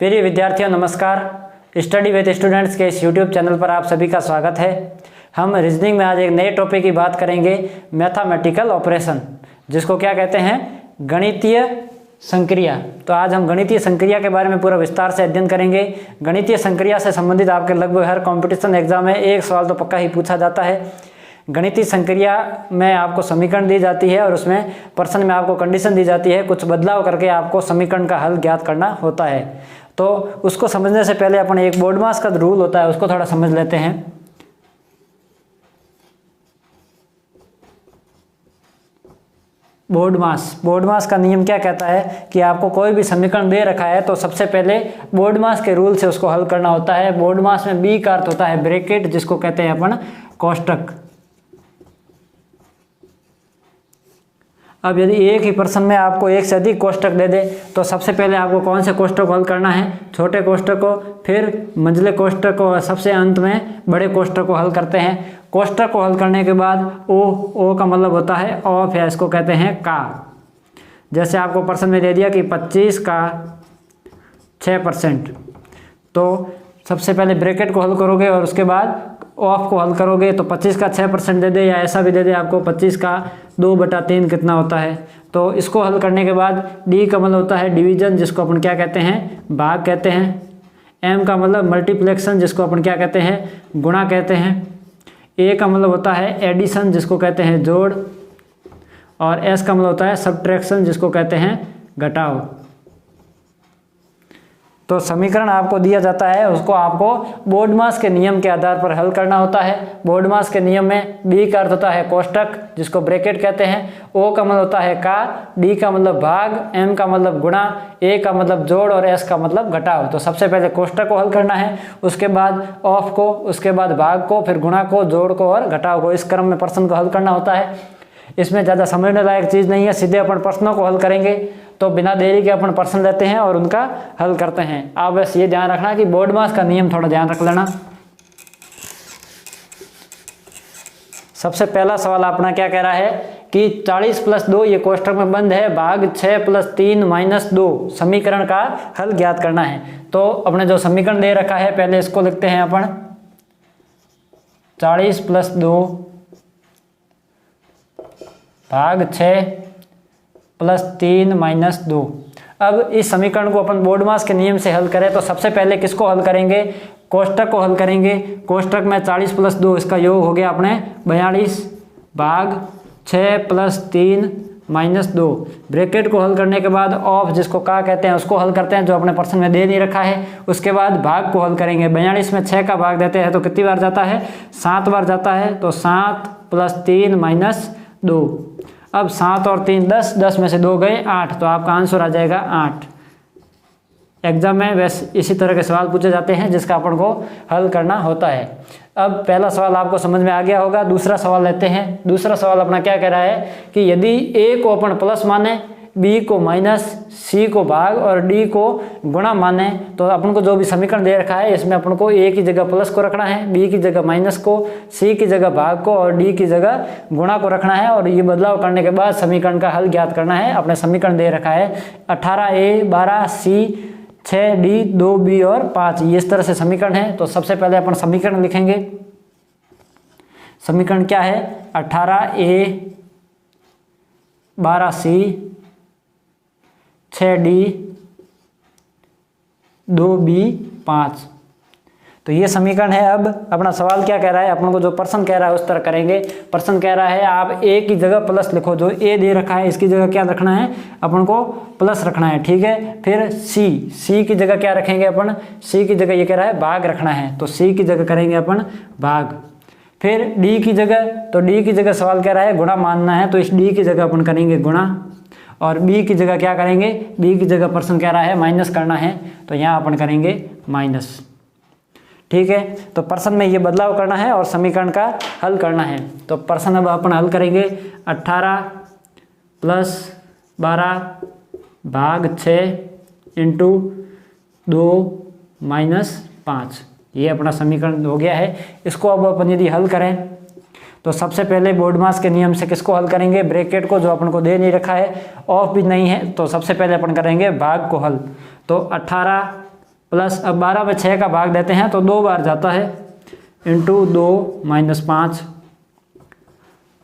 प्रिय विद्यार्थियों नमस्कार। स्टडी विद स्टूडेंट्स के इस यूट्यूब चैनल पर आप सभी का स्वागत है। हम रीजनिंग में आज एक नए टॉपिक की बात करेंगे, मैथमेटिकल ऑपरेशन, जिसको क्या कहते हैं, गणितीय संक्रिया। तो आज हम गणितीय संक्रिया के बारे में पूरा विस्तार से अध्ययन करेंगे। गणितीय संक्रिया से संबंधित आपके लगभग हर कॉम्पिटिशन एग्जाम में एक सवाल तो पक्का ही पूछा जाता है। गणितीय संक्रिया में आपको समीकरण दी जाती है और उसमें प्रश्न में आपको कंडीशन दी जाती है, कुछ बदलाव करके आपको समीकरण का हल ज्ञात करना होता है। तो उसको समझने से पहले अपन एक बोर्डमास का रूल होता है उसको थोड़ा समझ लेते हैं। बोर्डमास का नियम क्या कहता है कि आपको कोई भी समीकरण दे रखा है तो सबसे पहले बोर्डमास के रूल से उसको हल करना होता है। बोर्डमास में बी का अर्थ होता है ब्रैकेट, जिसको कहते हैं अपन कोष्टक। अब यदि एक ही प्रश्न में आपको एक से अधिक कोष्टक दे दे तो सबसे पहले आपको कौन से कोष्टक को हल करना है, छोटे कोष्टक को, फिर मंझले कोष्टक को और सबसे अंत में बड़े कोष्टक को हल करते हैं। कोष्टक को हल करने के बाद ओ का मतलब होता है ऑफ, या इसको कहते हैं का। जैसे आपको प्रश्न में दे दिया कि 25 का 6%, तो सबसे पहले ब्रैकेट को हल करोगे और उसके बाद ऑफ को हल करोगे। तो 25 का 6% दे दे, या ऐसा भी दे दे आपको 25 का 2/3 कितना होता है। तो इसको हल करने के बाद डी का मतलब होता है डिवीजन, जिसको अपन क्या कहते हैं, भाग कहते हैं। एम का मतलब मल्टीप्लेक्शन, जिसको अपन क्या कहते हैं, गुणा कहते हैं। ए का मतलब होता है एडिशन, जिसको कहते हैं जोड़। और एस का मतलब होता है सब्ट्रैक्शन, जिसको कहते हैं घटाव। तो समीकरण आपको दिया जाता है, उसको आपको बोर्डमास के नियम के आधार पर हल करना होता है। बोर्डमास के नियम में बी का अर्थ होता है कोष्टक, जिसको ब्रैकेट कहते हैं। ओ का मतलब होता है का, डी का मतलब भाग, एम का मतलब गुणा, ए का मतलब जोड़ और एस का मतलब घटाव। तो सबसे पहले कोष्टक को हल करना है, उसके बाद ऑफ को, उसके बाद भाग को, फिर गुणा को, जोड़ को और घटाव को। इस क्रम में प्रश्न को हल करना होता है। इसमें ज़्यादा समझने लायक चीज़ नहीं है, सीधे अपन प्रश्नों को हल करेंगे। तो बिना देरी के अपन प्रश्न लेते हैं और उनका हल करते हैं। आप बस ये ध्यान रखना कि बोर्डमास का नियम थोड़ा ध्यान रख लेना। सबसे पहला सवाल अपना क्या कह रहा है कि 40 + 2 ये कोष्टक में बंद है, भाग 6 + 3 - 2 समीकरण का हल ज्ञात करना है। तो अपने जो समीकरण दे रखा है पहले इसको लिखते हैं अपन, 40 + 2 भाग 6 + 3 - 2। अब इस समीकरण को अपन बोर्डमास के नियम से हल करें तो सबसे पहले किसको हल करेंगे, कोष्टक को हल करेंगे। कोष्टक में 40 + 2 इसका योग हो गया अपने 42 भाग 6 + 3 - 2। ब्रैकेट को हल करने के बाद ऑफ, जिसको का कहते हैं, उसको हल करते हैं, जो अपने प्रश्न में दे नहीं रखा है। उसके बाद भाग को हल करेंगे। 42 में 6 का भाग देते हैं तो कितनी बार जाता है, 7 बार जाता है। तो 7 + 3 - 2। अब 7 और 3 10, 10 में से 2 गए 8, तो आपका आंसर आ जाएगा 8। एग्जाम में वैसे इसी तरह के सवाल पूछे जाते हैं जिसका अपन को हल करना होता है। अब पहला सवाल आपको समझ में आ गया होगा। दूसरा सवाल लेते हैं। दूसरा सवाल अपना क्या कह रहा है कि यदि ए को अपन प्लस माने, बी को माइनस, सी को भाग और डी को गुणा माने, तो अपन को जो भी समीकरण दे रखा है इसमें अपन को ए की जगह प्लस को रखना है, बी की जगह माइनस को, सी की जगह भाग को और डी की जगह गुणा को रखना है। और ये बदलाव करने के बाद समीकरण का हल ज्ञात करना है। अपने समीकरण दे रखा है 18a 12c 6d 2b और 5, ये इस तरह से समीकरण है। तो सबसे पहले अपन समीकरण लिखेंगे। समीकरण क्या है, 18a 12c 6d 2b 5, तो ये समीकरण है। अब अपना सवाल क्या कह रहा है, अपन को जो प्रश्न कह रहा है उस तरह करेंगे। प्रश्न कह रहा है आप ए की जगह प्लस लिखो, जो ए दे रखा है इसकी जगह क्या रखना है, अपन को प्लस रखना है, ठीक है। फिर सी की जगह क्या रखेंगे अपन, सी की जगह ये कह रहा है भाग रखना है, तो सी की जगह करेंगे अपन भाग। फिर डी की जगह, तो डी की जगह सवाल कह रहा है गुणा मानना है, तो इस डी की जगह अपन करेंगे गुणा। और बी की जगह क्या करेंगे, बी की जगह प्रश्न कह रहा है माइनस करना है, तो यहाँ अपन करेंगे माइनस, ठीक है। तो प्रश्न में ये बदलाव करना है और समीकरण का हल करना है। तो प्रश्न अब अपन हल करेंगे 18 + 12 भाग 6 × 2 - 5, ये अपना समीकरण हो गया है। इसको अब अपन यदि हल करें तो सबसे पहले बोर्डमास के नियम से किसको हल करेंगे, ब्रैकेट को, जो अपन को दे नहीं रखा है, ऑफ भी नहीं है, तो सबसे पहले अपन करेंगे भाग को हल। तो 18 प्लस अब 12 में 6 का भाग देते हैं तो 2 बार जाता है, इंटू 2 माइनस 5।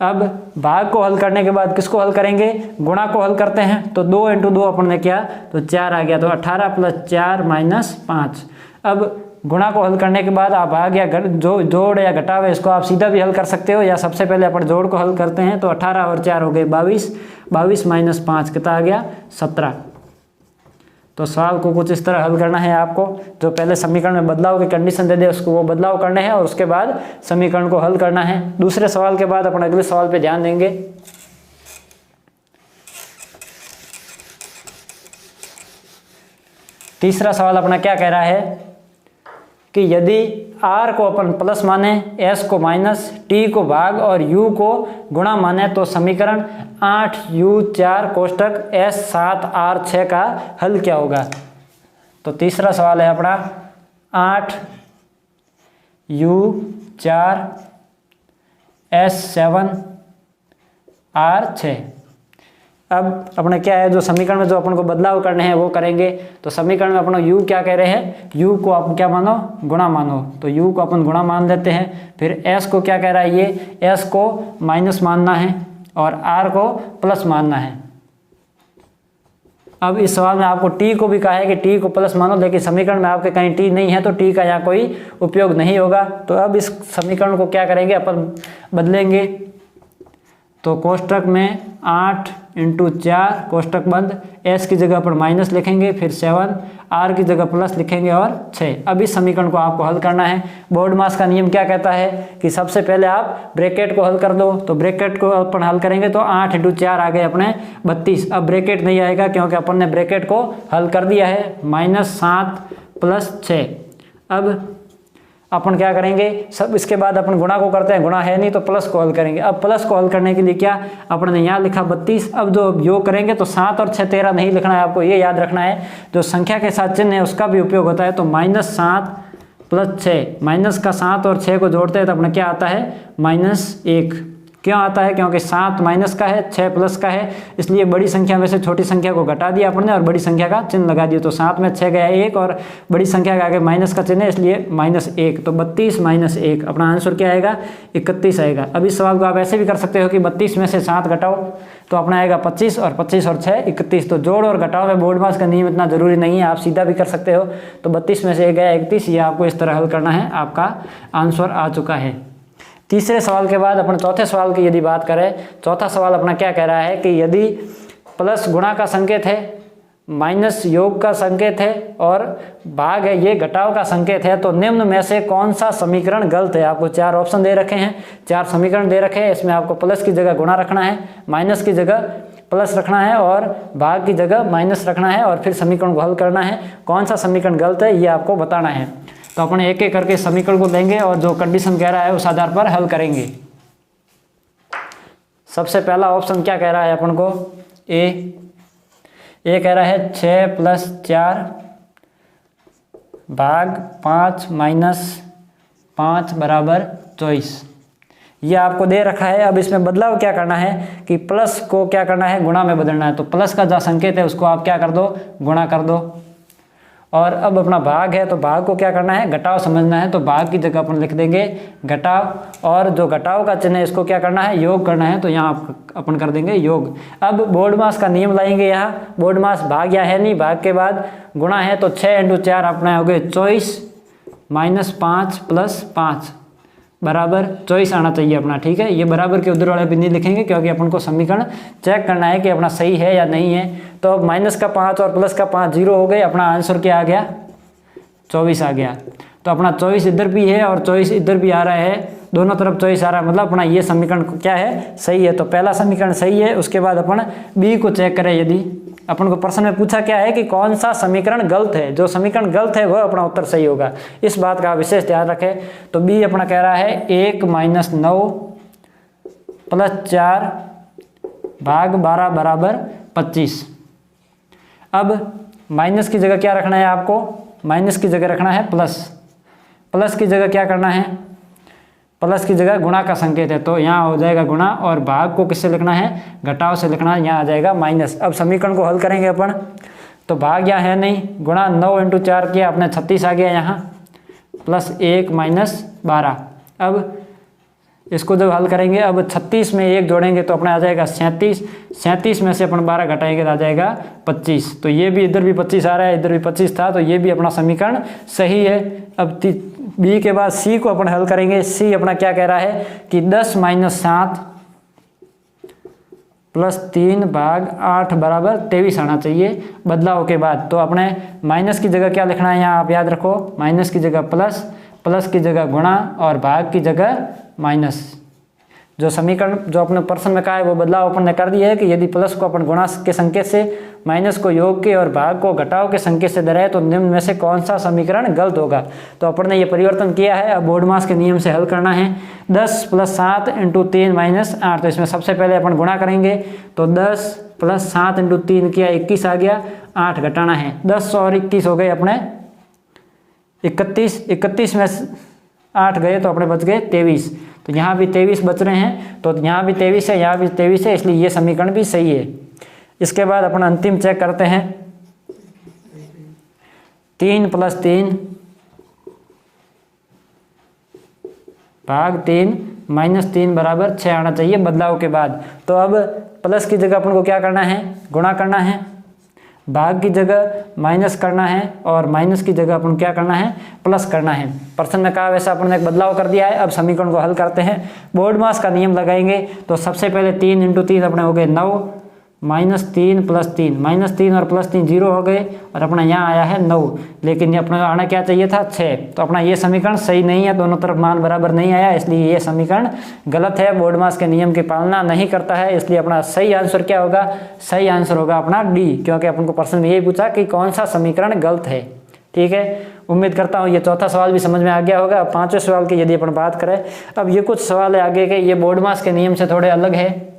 अब भाग को हल करने के बाद किसको हल करेंगे, गुणा को हल करते हैं, तो 2 इंटू 2 अपन ने किया तो 4 आ गया, तो 18 प्लस 4 माइनस 5। अब गुणा को हल करने के बाद आप भाग या जो जोड़ या घटाव है इसको आप सीधा भी हल कर सकते हो, या सबसे पहले अपन जोड़ को हल करते हैं, तो 18 और 4 हो गए 22, 22 माइनस 5 कितना आ गया 17। तो सवाल को कुछ इस तरह हल करना है आपको, जो पहले समीकरण में बदलाव की कंडीशन दे दे उसको वो बदलाव करने हैं और उसके बाद समीकरण को हल करना है। दूसरे सवाल के बाद अपन अगले सवाल पे ध्यान देंगे। तीसरा सवाल अपना क्या कह रहा है कि यदि r को अपन प्लस माने, s को माइनस, t को भाग और u को गुणा माने तो समीकरण 8u4 कोष्टक s7r6 का हल क्या होगा। तो तीसरा सवाल है अपना 8u4 s7r6। अब अपने क्या है, जो समीकरण में जो अपन को बदलाव करने हैं वो करेंगे। तो समीकरण में अपन u क्या कह रहे हैं, u को आप क्या मानो, गुणा मानो, तो u को अपन गुणा मान लेते हैं। फिर s को क्या कह रहा है, ये s को माइनस मानना है और r को प्लस मानना है। अब इस सवाल में आपको t को भी कहा है कि t को प्लस मानो, लेकिन समीकरण में आपके कहीं t नहीं है तो t का यहाँ कोई उपयोग नहीं होगा। तो अब इस समीकरण को क्या करेंगे, अपन बदलेंगे। तो कोष्टक में 8 इंटू 4 कोष्टक बंद, s की जगह पर माइनस लिखेंगे, फिर 7, r की जगह प्लस लिखेंगे और 6। अब इस समीकरण को आपको हल करना है। बोर्ड मास का नियम क्या कहता है कि सबसे पहले आप ब्रैकेट को हल कर दो। तो ब्रैकेट को अपन हल करेंगे तो 8 इंटू 4 आ गए अपने 32। अब ब्रैकेट नहीं आएगा क्योंकि अपन ने ब्रैकेट को हल कर दिया है, -7 प्लस 6। अब अपन क्या करेंगे, सब इसके बाद अपन गुणा को करते हैं, गुणा है नहीं तो प्लस को हल करेंगे। अब प्लस को हल करने के लिए क्या, अपन ने यहाँ लिखा 32। अब जो योग करेंगे तो 7 और 6 13 नहीं लिखना है, आपको ये याद रखना है जो संख्या के साथ चिन्ह है उसका भी उपयोग होता है। तो -7 प्लस 6, माइनस का 7 और 6 को जोड़ते हैं तो अपना क्या आता है, -1। क्यों आता है, क्योंकि 7 माइनस का है, 6 प्लस का है, इसलिए बड़ी संख्या में से छोटी संख्या को घटा दिया अपन ने और बड़ी संख्या का चिन्ह लगा दिया। तो 7 में 6 गया 1 और बड़ी संख्या के आगे माइनस का चिन्ह है, इसलिए -1। तो 32 माइनस 1 अपना आंसर क्या आएगा, 31 आएगा। अब इस सवाल को आप ऐसे भी कर सकते हो कि 32 में से 7 घटाओ तो अपना आएगा 25 और 25 और 6 31। तो जोड़ और घटाव में बोर्ड मास का नियम इतना जरूरी नहीं है, आप सीधा भी कर सकते हो। तो 32 में से 1 गया 31, ये आपको इस तरह हल करना है, आपका आंसर आ चुका है। तीसरे सवाल के बाद अपन चौथे सवाल की यदि बात करें, चौथा सवाल अपना क्या कह रहा है कि यदि प्लस गुणा का संकेत है, माइनस योग का संकेत है और भाग है ये घटाव का संकेत है, तो निम्न में से कौन सा समीकरण गलत है। आपको 4 ऑप्शन दे रखे हैं, 4 समीकरण दे रखे हैं, इसमें आपको प्लस की जगह गुणा रखना है, माइनस की जगह प्लस रखना है और भाग की जगह माइनस रखना है और फिर समीकरण को हल करना है। कौन सा समीकरण गलत है ये आपको बताना है। तो अपन एक एक करके समीकरण को लेंगे और जो कंडीशन कह रहा है उस आधार पर हल करेंगे। सबसे पहला ऑप्शन क्या कह रहा है अपन को, ए कह रहा है 6 प्लस 4 भाग 5 माइनस 5 बराबर 24। ये आपको दे रखा है। अब इसमें बदलाव क्या करना है कि प्लस को क्या करना है, गुणा में बदलना है। तो प्लस का जो संकेत है उसको आप क्या कर दो, गुणा कर दो। और अब अपना भाग है तो भाग को क्या करना है, घटाव समझना है। तो भाग की जगह अपन लिख देंगे घटाव, और जो घटाव का चिन्ह है इसको क्या करना है, योग करना है। तो यहाँ अपन कर देंगे योग। अब बोर्ड मास का नियम लाएंगे। यहाँ बोर्ड मास भाग या है नहीं, भाग के बाद गुणा है तो 6 इंटू 4 अपना हो गए 24 माइनस 5 प्लस 5 बराबर 24 आना चाहिए अपना, ठीक है। ये बराबर के उधर वाले भी नहीं लिखेंगे क्योंकि अपन को समीकरण चेक करना है कि अपना सही है या नहीं है। तो अब माइनस का 5 और प्लस का 5 0 हो गए, अपना आंसर क्या आ गया, 24 आ गया। तो अपना 24 इधर भी है और 24 इधर भी आ रहा है, दोनों तरफ 24 आ रहा है, मतलब अपना ये समीकरण क्या है, सही है। तो पहला समीकरण सही है। उसके बाद अपन बी को चेक करें। यदि अपन को प्रश्न में पूछा क्या है कि कौन सा समीकरण गलत है, जो समीकरण गलत है वह अपना उत्तर सही होगा, इस बात का विशेष ध्यान रखें। तो बी अपना कह रहा है 1 माइनस 9 प्लस 4 भाग 12 बराबर 25। अब माइनस की जगह क्या रखना है आपको, माइनस की जगह रखना है प्लस, प्लस की जगह क्या करना है, प्लस की जगह गुणा का संकेत है तो यहाँ हो जाएगा गुणा, और भाग को किससे लिखना है, घटाव से लिखना है, यहाँ आ जाएगा माइनस। अब समीकरण को हल करेंगे अपन। तो भाग यहाँ है नहीं, गुणा 9 × 4 किया अपने 36 आ गया यहाँ, +1 - 12। अब इसको जब हल करेंगे, अब 36 में 1 जोड़ेंगे तो अपना आ जाएगा 37, 37 में से अपन 12 घटाएंगे तो आ जाएगा 25। तो ये भी इधर भी 25 आ रहा है, इधर भी 25 था, तो ये भी अपना समीकरण सही है। अब बी के बाद सी को अपन हल करेंगे। सी अपना क्या कह रहा है कि 10 - 7 + 3 भाग 8 बराबर 23 आना चाहिए बदलाव के बाद। तो अपने माइनस की जगह क्या लिखना है यहाँ आप याद रखो, माइनस की जगह प्लस, प्लस की जगह गुणा और भाग की जगह माइनस। जो समीकरण जो अपने प्रश्न में कहा है वो बदलाव अपन ने कर दिया है कि यदि प्लस को अपन गुणा के संकेत से, माइनस को योग के और भाग को घटाव के संकेत से दे तो निम्न में से कौन सा समीकरण गलत होगा। तो अपन ने ये परिवर्तन किया है। अब बोर्डमास के नियम से हल करना है। 10 + 7 × 3 - 8, तो इसमें सबसे पहले अपन गुणा करेंगे। तो 10 + 7 × 3 किया 21 आ गया, 8 घटाना है, 10 और 21 हो गए अपने 31, 31 में 8 गए तो अपने बच गए 23। तो यहाँ भी 23 बच रहे हैं, तो यहाँ भी 23 है, यहाँ भी 23 है, इसलिए ये समीकरण भी सही है। इसके बाद अपन अंतिम चेक करते हैं। 3 + 3 भाग 3 - 3 बराबर 6 आना चाहिए बदलाव के बाद। तो अब प्लस की जगह अपन को क्या करना है, गुणा करना है, भाग की जगह माइनस करना है और माइनस की जगह अपन क्या करना है, प्लस करना है। प्रश्न में कहा वैसा अपन ने एक बदलाव कर दिया है। अब समीकरण को हल करते हैं। बोर्डमास का नियम लगाएंगे। तो सबसे पहले 3 × 3 अपने हो गए 9, -3 + 3, -3 और +3 0 हो गए और अपना यहाँ आया है 9, लेकिन ये अपना आना क्या चाहिए था 6। तो अपना ये समीकरण सही नहीं है, दोनों तरफ मान बराबर नहीं आया, इसलिए ये समीकरण गलत है, बोर्डमास के नियम की पालना नहीं करता है। इसलिए अपना सही आंसर क्या होगा, सही आंसर होगा अपना डी, क्योंकि अपन को प्रश्न में यही पूछा कि कौन सा समीकरण गलत है। ठीक है, उम्मीद करता हूँ ये चौथा सवाल भी समझ में आ गया होगा। अब पांचवें सवाल की यदि अपन बात करें, अब ये कुछ सवाल है आगे के, ये बोर्डमास के नियम से थोड़े अलग है।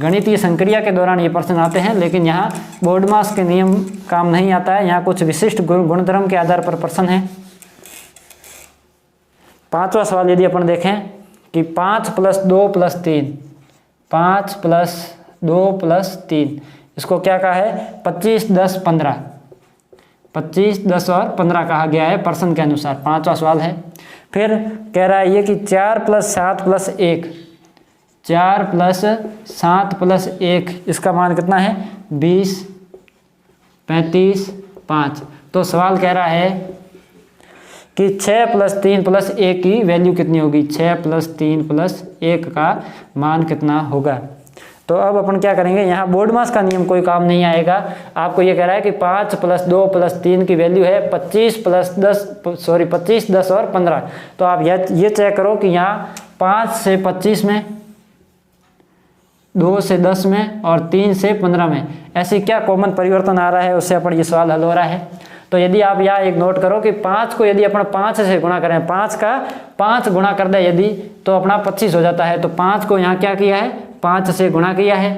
गणितीय संक्रिया के दौरान ये प्रश्न आते हैं, लेकिन यहाँ बोर्डमास के नियम काम नहीं आता है। यहाँ कुछ विशिष्ट गुणधर्म के आधार पर प्रश्न है। पांचवा सवाल यदि अपन देखें कि 5 + 2 + 3, 5 + 2 + 3, इसको क्या कहा है 25, 10, 15, 25, 10 और 15 कहा गया है प्रश्न के अनुसार। पांचवा सवाल है। फिर कह रहा है ये कि 4 + 7 + 1, 4 + 7 + 1, इसका मान कितना है 20, 35, 5। तो सवाल कह रहा है कि 6 + 3 + 1 की वैल्यू कितनी होगी, 6 + 3 + 1 का मान कितना होगा। तो अब अपन क्या करेंगे, यहाँ बोर्डमास का नियम कोई काम नहीं आएगा। आपको ये कह रहा है कि 5 + 2 + 3 की वैल्यू है 25 + 10 और 15। तो आप ये चेक करो कि यहाँ 5 से 25 में, 2 से 10 में और 3 से 15 में ऐसे क्या कॉमन परिवर्तन आ रहा है, उससे अपन ये सवाल हल हो रहा है। तो यदि आप यहाँ एक नोट करो कि 5 को यदि अपन 5 से गुणा करें, 5 का 5 गुणा कर दे यदि, तो अपना 25 हो जाता है। तो 5 को यहाँ क्या किया है 5 से गुणा किया है,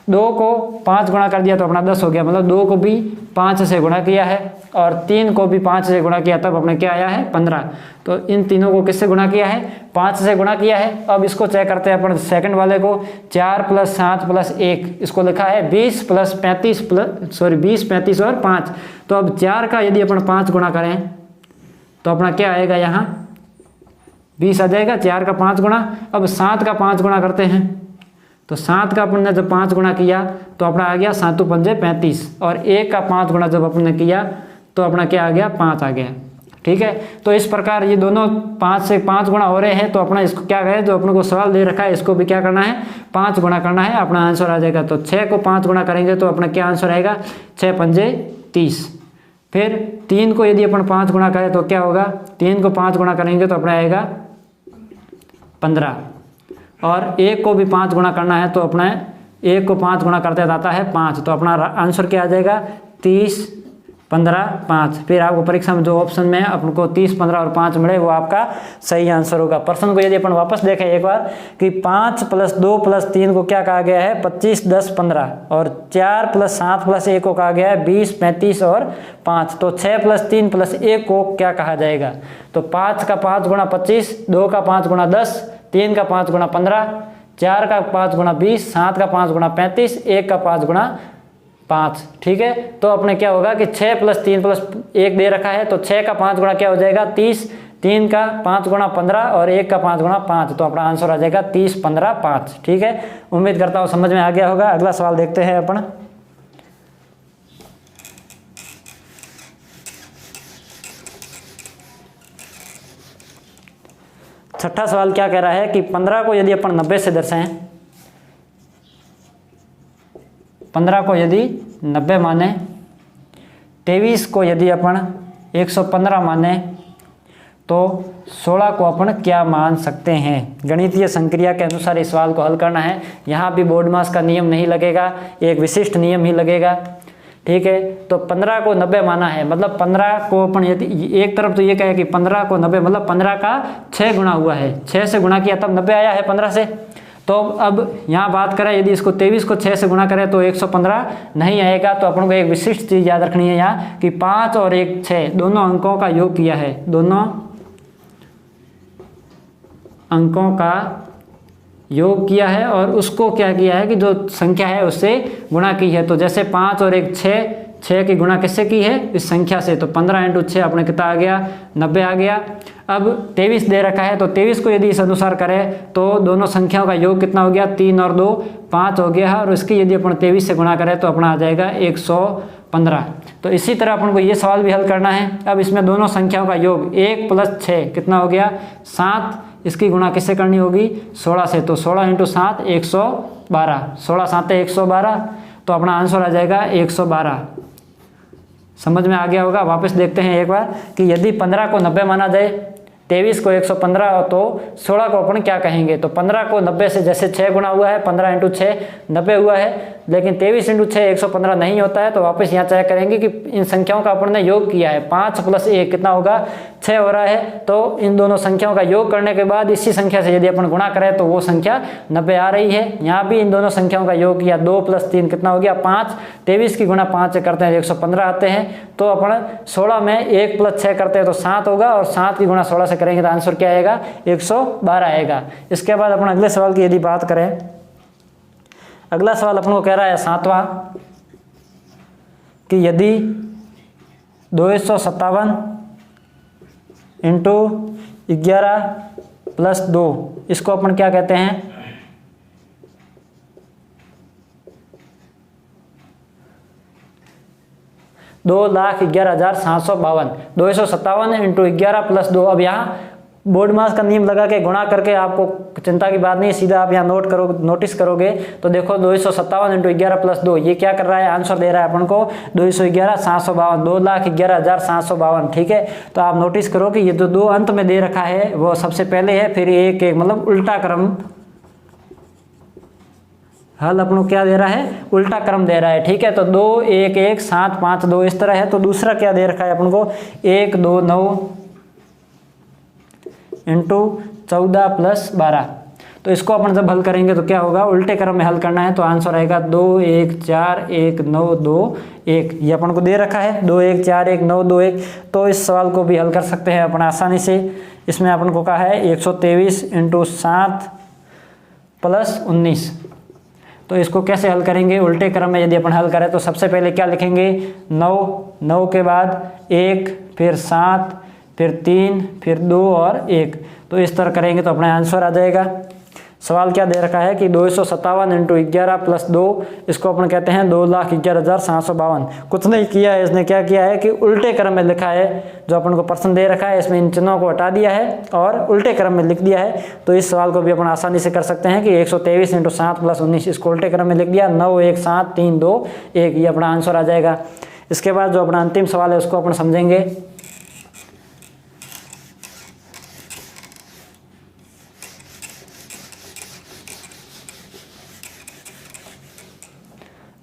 2 को 5 गुणा कर दिया तो अपना 10 हो गया, मतलब 2 को भी 5 से गुणा किया है और 3 को भी 5 से गुणा किया, तब अपने क्या आया है 15। तो इन तीनों को किससे गुणा किया है 5 से गुणा किया है। अब इसको चेक करते हैं अपन सेकंड वाले को, 4 + 7 + 1, इसको लिखा है 20 + 35 और 5। तो अब 4 का यदि अपन 5 गुणा करें तो अपना क्या आएगा, यहाँ 20 आ जाएगा, 4 का 5 गुणा। अब 7 का 5 गुणा करते हैं, तो 7 का अपन ने जब 5 गुणा किया तो अपना आ गया 7 × 5 = 35 और 1 का 5 गुणा जब अपन ने किया तो अपना क्या आ गया 5 आ गया। ठीक है, तो इस प्रकार ये दोनों 5 से 5 गुणा हो रहे हैं। तो अपना इसको क्या करें, जो अपने को सवाल दे रखा है इसको भी क्या करना है 5 गुणा करना है, अपना आंसर आ जाएगा। तो 6 को 5 गुणा करेंगे तो अपना क्या आंसर आएगा 6 × 5 = 30। फिर 3 को यदि अपन 5 गुणा करें तो क्या होगा, 3 को 5 गुणा करेंगे तो अपना आएगा 15 और 1 को भी 5 गुणा करना है तो अपना 1 को 5 गुणा करते आता है 5। तो अपना आंसर क्या आ जाएगा 30, 15, 5। फिर आपको परीक्षा में जो ऑप्शन में अपन को 30, 15 और 5 मिले वो आपका सही आंसर होगा। प्रश्न को यदि अपन वापस देखें एक बार कि 5 + 2 + 3 को क्या कहा गया है 25, 10, 15 और 4 + 7 + 1 को कहा गया है 20, 35 और 5। तो 6 + 3 + 1 को क्या कहा जाएगा, तो 5 का 5 गुणा 25, 2 का 5 गुणा 10, 3 का 5 गुणा 15, 4 का 5 गुणा 20, 7 का 5 गुणा 35, 1 का 5 गुणा 5, ठीक है। तो अपने क्या होगा कि 6 + 3 + 1 दे रखा है, तो 6 का 5 गुणा क्या हो जाएगा 30, 3 का 5 गुणा 15 और 1 का 5 गुणा 5, तो अपना आंसर आ जाएगा 30, 15, 5, ठीक है। उम्मीद करता हूँ समझ में आ गया होगा। अगला सवाल देखते हैं अपन। छठा सवाल क्या कह रहा है कि 15 को यदि अपन 90 से दर्शाएं, 15 को यदि 90 माने, 23 को यदि अपन 115 माने, तो 16 को अपन क्या मान सकते हैं। गणितीय संक्रिया के अनुसार इस सवाल को हल करना है। यहाँ भी बोर्ड मास का नियम नहीं लगेगा, एक विशिष्ट नियम ही लगेगा, ठीक है। तो 15 को 90 माना है, मतलब 15 को अपन यदि एक तरफ तो ये कहे कि 15 को 90 मतलब 15 का 6 गुणा हुआ है, 6 से गुणा किया तब 90 आया है 15 से। तो अब यहाँ बात करें यदि इसको 23 को 6 से गुणा करें तो 115 नहीं आएगा। तो अपन को एक विशिष्ट चीज़ याद रखनी है यहाँ कि 5 और 1 6 दोनों अंकों का योग किया है, दोनों अंकों का योग किया है और उसको क्या किया है कि जो संख्या है उससे गुणा की है। तो जैसे 5 और 1 6, 6 की गुणा किससे की है इस संख्या से, तो 15 × 6 अपने कितना आ गया 90 आ गया। अब 23 दे रखा है, तो 23 को यदि इस अनुसार करें तो दोनों संख्याओं का योग कितना हो गया 3 और 2 5 हो गया है, और इसकी यदि अपन 23 से गुणा करें तो अपना आ जाएगा 115। तो इसी तरह अपन को ये सवाल भी हल करना है। अब इसमें दोनों संख्याओं का योग 1 + 6 कितना हो गया 7, इसकी गुणा किससे करनी होगी 16 से, तो 16 × 7 112, 16 7 112, तो अपना आंसर आ जाएगा 112। समझ में आ गया होगा। वापस देखते हैं एक बार कि यदि 15 को 90 माना जाए, 23 को 115 तो 16 को अपन क्या कहेंगे। तो 15 को 90 से जैसे 6 गुणा हुआ है, 15 × 6 90 हुआ है, लेकिन 23 × 6 115 नहीं होता है। तो वापस यहाँ चेक करेंगे कि इन संख्याओं का अपन ने योग किया है, 5 + 1 कितना होगा 6 हो रहा है। तो इन दोनों संख्याओं का योग करने के बाद इसी संख्या से यदि अपन गुणा करें तो वो संख्या 90 आ रही है। यहाँ भी इन दोनों संख्याओं का योग किया, 2 + 3 कितना हो गया 5, 23 की गुणा 5 से करते हैं 115 आते हैं। तो अपन 16 में 1 + 6 करते हैं तो 7 होगा, और 7 की गुणा 16 से करेंगे तो आंसर क्या आएगा 112 आएगा। इसके बाद अपन अगले सवाल की यदि बात करें, अगला सवाल अपन को कह रहा है 7वां कि यदि 257 × 11 + 2 इसको अपन क्या कहते हैं 2,11,752, 257 × 11 + 2। अब यहाँ बोर्ड मास का नियम लगा के गुणा करके, आपको चिंता की बात नहीं, सीधा आप यहाँ नोटिस करोगे तो देखो 257 × 11 + 2 ये क्या कर रहा है आंसर दे रहा है अपन को 211,752, 2,11,752, ठीक है। तो आप नोटिस करो कि ये जो 2 अंत में दे रखा है वो सबसे पहले है, फिर 1 1 मतलब उल्टा क्रम हल अपन को क्या दे रहा है उल्टा क्रम दे रहा है, ठीक है। तो 2 1 1 7 5 2 इस तरह है। तो दूसरा क्या दे रखा है अपन को 1 2 9 × 14 + 12। तो इसको अपन जब हल करेंगे तो क्या होगा उल्टे क्रम में हल करना है, तो आंसर आएगा 2 1 4 1 9 2 1। ये अपन को दे रखा है 2 1 4 1 9 2 1। तो इस सवाल को भी हल कर सकते हैं अपन आसानी से। इसमें अपन को कहा है 123 × 7 + 19। तो इसको कैसे हल करेंगे उल्टे क्रम में यदि अपन हल करें तो सबसे पहले क्या लिखेंगे 9, 9 के बाद 1, फिर 7, फिर 3, फिर 2 और 1। तो इस तरह करेंगे तो अपना आंसर आ जाएगा। सवाल क्या दे रखा है कि 257 × 11 + 2 इसको अपन कहते हैं 2,11,752। कुछ नहीं किया है इसने, क्या किया है कि उल्टे क्रम में लिखा है। जो अपन को प्रश्न दे रखा है इसमें इन चिन्हों को हटा दिया है और उल्टे क्रम में लिख दिया है। तो इस सवाल को भी अपन आसानी से कर सकते हैं कि 123 × 7 + 19 इसको उल्टे क्रम में लिख दिया, 9 1 7 3 2 1, ये अपना आंसर आ जाएगा। इसके बाद जो अपना अंतिम सवाल है उसको अपन समझेंगे।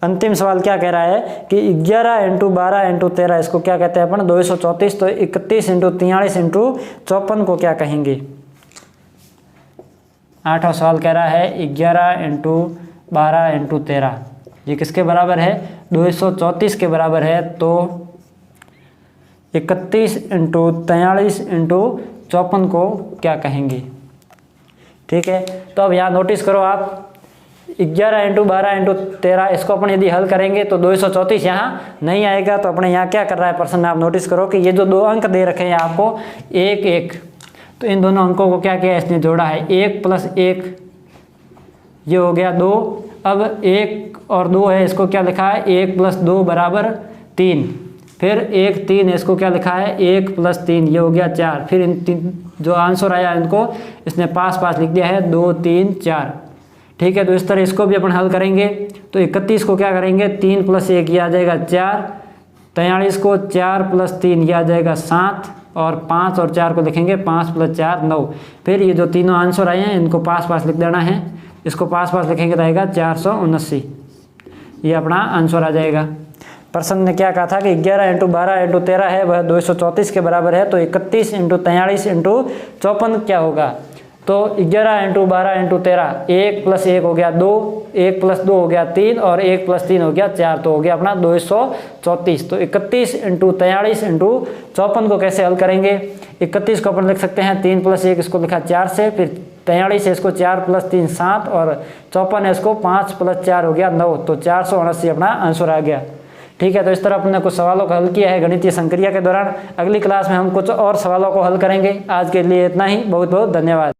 अंतिम सवाल क्या कह रहा है कि 11 × 12 × 13 इसको क्या कहते हैं अपन 234। तो 31 × 43 × 54 को क्या कहेंगे। 8वां सवाल कह रहा है 11 × 12 × 13 ये किसके बराबर है 234 के बराबर है। तो 31 × 43 × 54 को क्या कहेंगे, ठीक है। तो अब यहाँ नोटिस करो आप 11 इंटू 12 इंटू 13 इसको अपन यदि हल करेंगे तो 234 यहाँ नहीं आएगा। तो अपने यहाँ क्या कर रहा है प्रश्न, आप नोटिस करो कि ये जो दो अंक दे रखे हैं आपको 1 1, तो इन दोनों अंकों को क्या किया इसने जोड़ा है, 1 प्लस 1 ये हो गया 2। अब 1 और 2 है, इसको क्या लिखा है 1 प्लस 2 बराबर 3। फिर 1 3 इसको क्या लिखा है 1 प्लस 3 ये हो गया 4। फिर इन तीन जो आंसर आया इनको इसने पास पास लिख दिया है 2 3 4। ठीक है, तो इस तरह इसको भी अपन हल करेंगे। तो 31 को क्या करेंगे 3 प्लस 1 ये आ जाएगा 4। 43 को 4 प्लस 3 ये आ जाएगा 7। और 5 और 4 को लिखेंगे 5 प्लस 4 9। फिर ये जो तीनों आंसर आए हैं इनको पास पास लिख देना है, इसको पास पास लिखेंगे तो आएगा 479, ये अपना आंसर आ जाएगा। प्रश्न ने क्या कहा था कि 11 इंटू 12 इंटू 13 है वह 234 के बराबर है। तो 31 इंटू 43 इंटू 54 क्या होगा, तो 11 इंटू 12 इंटू 13 1 प्लस 1 हो गया 2, 1 प्लस 2 हो गया 3 और 1 प्लस 3 हो गया 4, तो हो गया अपना 234। तो 31 इंटू 43 इंटू 54 को कैसे हल करेंगे, 31 को अपन लिख सकते हैं 3 प्लस 1 इसको लिखा 4 से, फिर 43 है इसको 4 प्लस 3 7 और 54 है इसको 5 प्लस 4 हो गया 9। तो 479 अपना आंसर आ गया। ठीक है, तो इस तरह अपने कुछ सवालों को हल किया है गणितीय संक्रिया के दौरान। अगली क्लास में हम कुछ और सवालों को हल करेंगे। आज के लिए इतना ही, बहुत बहुत धन्यवाद।